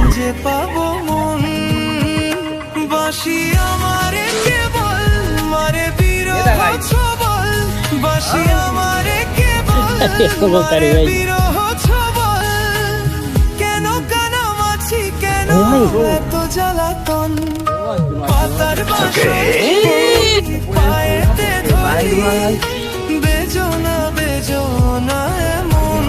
খুঁজে পাবো মন বাসি আমারে কেবল মারে বিরহ ছবল বাসি আমারে কেবল মারে বিরহ ছবল কেন কানামাছি কেন এত জ্বালাতন পাতার বাসি পায়েতে ধরি বেজনা বেজনা এমন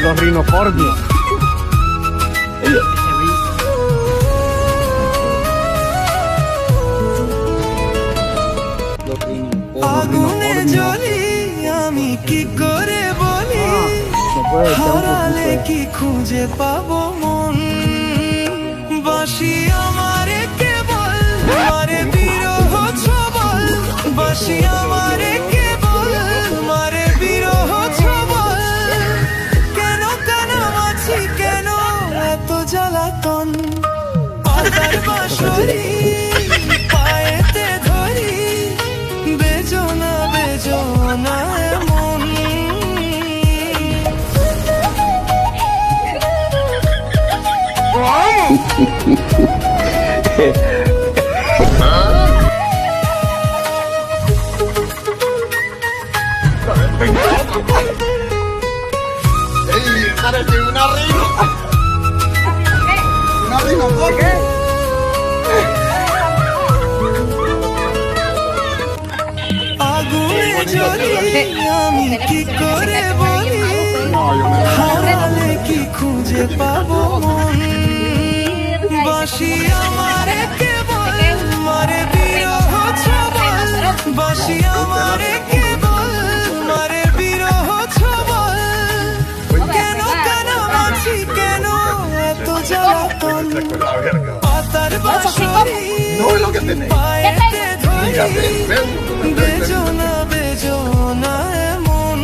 Los rinocornios. আগুনে জ্বলি আমি কি করে বলি হারালে কি খুঁজে পাবো মন বাসি আমারে কেবল মারে বিরহ ছবল বাসি আমারে কেবল মারে বিরহ ছবল কেন কানামাছি কেন এত জ্বালাতন পাতার বাঁশরি পায়েতে ধরি বেজনা বেজনা এমন আগুনে জ্বলি আমি কি করে বলি হারালে কি খুঁজে পাবো মন বাসি আমারে কেবল মারে বিরহ ছবল বাসি আমারে কেবল মারে বিরহ ছবল কেন কানামাছি কেন এত জ্বালাতন পাতার বাঁশরি পায়েতে ধরি বেজনা বেজনা এমন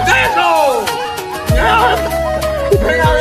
¡Dejo! ¡Venga!